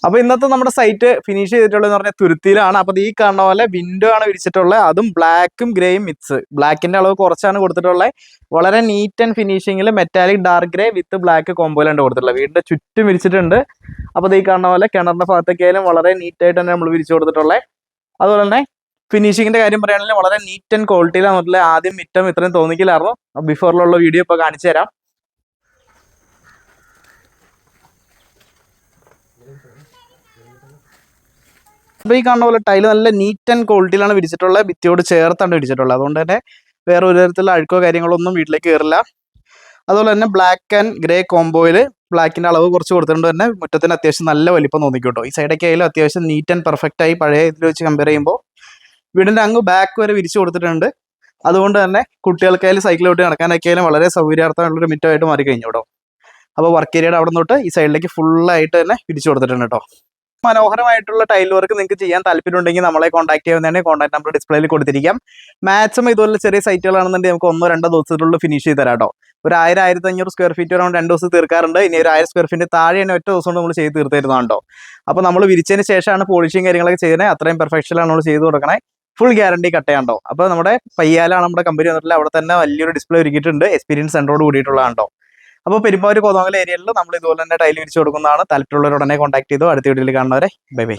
അപ്പോൾ ഇന്നത്തെ നമ്മുടെ സൈറ്റ് ഫിനിഷ് ചെയ്തിട്ടുള്ളതെന്ന് പറഞ്ഞാൽ തുരുത്തിയിലാണ്. അപ്പോൾ ഈ കാണുന്ന പോലെ വിൻഡോ ആണ് വിരിച്ചിട്ടുള്ളത്, അതും ബ്ലാക്കും ഗ്രേയും മിക്സ്. ബ്ലാക്കിന്റെ അളവ് കുറച്ചാണ് കൊടുത്തിട്ടുള്ളത്. വളരെ നീറ്റ് ആൻഡ് ഫിനിഷിങ്ങിൽ metallic dark grey with black കോമ്പോയിലാണ് കൊടുത്തിട്ടുള്ളത്. വീടിന്റെ ചുറ്റും വിരിച്ചിട്ടുണ്ട്. അപ്പോൾ ഈ കാണുന്ന പോലെ കിണറിന്റെ ഭാഗത്തേക്കായാലും വളരെ നീറ്റ് ആയിട്ട് തന്നെ നമ്മൾ വിരിച്ചു കൊടുത്തിട്ടുള്ളത്. അതുപോലെ തന്നെ ഫിനിഷിങ്ങിന്റെ കാര്യം പറയുകയാണെങ്കിൽ വളരെ നീറ്റ് ആൻഡ് ക്വാളിറ്റിയിലാണ് വന്നിട്ടുള്ളത്. ആദ്യം മിറ്റം ഇത്രയും തോന്നിക്കില്ലായിരുന്നു. ബിഫോറിലുള്ള വീഡിയോ ഇപ്പോൾ കാണിച്ചു തരാം. അപ്പോൾ ഈ കാണുന്ന പോലെ ടൈല് നല്ല നീറ്റ് ആൻഡ് ക്വാളിറ്റിയിലാണ് വിരിച്ചിട്ടുള്ളത്. ഭിത്തിയോട് ചേർത്താണ് വിരിച്ചിട്ടുള്ളത്. അതുകൊണ്ട് തന്നെ വേറെ ഒരു തരത്തിലുള്ള അഴുക്കോ കാര്യങ്ങളൊന്നും വീട്ടിലേക്ക് കയറില്ല. അതുപോലെ തന്നെ ബ്ലാക്ക് ആൻഡ് ഗ്രേ കോംബോയിൽ ബ്ലാക്കിൻ്റെ അളവ് കുറച്ച് കൊടുത്തിട്ടുണ്ട് തന്നെ മുറ്റത്തിന് അത്യാവശ്യം നല്ല വലിപ്പം തോന്നിക്കും കേട്ടോ. ഈ സൈഡൊക്കെ ആയാലും അത്യാവശ്യം നീറ്റ് ആൻഡ് പെർഫെക്റ്റ് ആയി പഴയ ഇതിൽ വെച്ച് കമ്പയർ ചെയ്യുമ്പോൾ വീടിൻ്റെ അങ്ങ് ബാക്ക് വരെ വിരിച്ചു കൊടുത്തിട്ടുണ്ട്. അതുകൊണ്ട് തന്നെ കുട്ടികൾക്കായാലും സൈക്കിൾ ഓട്ടി നടക്കാനൊക്കെ ആയാലും വളരെ സൗകര്യാർത്ഥമുള്ളൊരു മിറ്റമായിട്ട് മാറി കഴിഞ്ഞു കേട്ടോ. അപ്പോൾ വർക്ക് ഏരിയയുടെ അവിടെ തൊട്ട് ഈ സൈഡിലേക്ക് ഫുള്ളായിട്ട് തന്നെ വിരിച്ചു കൊടുത്തിട്ടുണ്ട് കേട്ടോ. മനോഹരമായിട്ടുള്ള ടൈൽ വർക്ക് നിങ്ങൾക്ക് ചെയ്യാൻ താല്പര്യമുണ്ടെങ്കിൽ നമ്മളെ കോൺടാക്ട് ചെയ്യുന്നതിന് കോൺടാക്ട് നമ്പർ ഡിസ്പ്ലേയിൽ കൊടുത്തിരിക്കാം. മാക്സിമം ഇതുപോലെ ചെറിയ സൈറ്റുകളാണെന്നുണ്ടെങ്കിൽ നമുക്ക് 1-2 ദിവസത്തിനുള്ളിൽ ഫിനിഷ് ചെയ്ത് തരാം കേട്ടോ. ഒരു 1000-1500 സ്ക്വയർ ഫീറ്റ് അറൗണ്ട് 2 ദിവസം തീർക്കാറുണ്ട്. ഇനി ഒരു 1000 സ്ക്വയർ ഫീറ്റ് താഴെ തന്നെ ഒറ്റ ദിവസം കൊണ്ട് നമ്മൾ ചെയ്ത് തീർത്തിരുന്നതാണോ. അപ്പോൾ നമ്മൾ വിരിച്ചതിന് ശേഷമാണ് പോളിഷിങ് കാര്യങ്ങളൊക്കെ ചെയ്യുന്നത്. അത്രയും പെർഫെക്ഷനിലാണ് നമ്മൾ ചെയ്ത് കൊടുക്കണേ. ഫുൾ ഗ്യാരണ്ടി കട്ടയാണ്ടോ. അപ്പോൾ നമ്മുടെ പയ്യാലാണ് നമ്മുടെ കമ്പനി വന്നിട്ടുള്ളത്. അവിടെ തന്നെ വലിയൊരു ഡിസ്പ്ലേ ഒരുക്കിയിട്ടുണ്ട്. എക്സ്പീരിയൻസ് സെൻറ്ററോട് കൂടിയിട്ടുള്ളതാണോ. അപ്പോൾ പെരുമ്പാവൂർ കോതമംഗലം ഏരിയയിൽ നമ്മൾ ഇതുപോലെ തന്നെ ടൈൽ വിരിച്ചു കൊടുക്കുന്നതാണ്. താല്പര്യമുള്ളവർ ഉടനെ കോൺടാക്ട് ചെയ്തു. അടുത്ത വീഡിയോയിൽ കാണുന്നവരെ ബൈ ബൈ.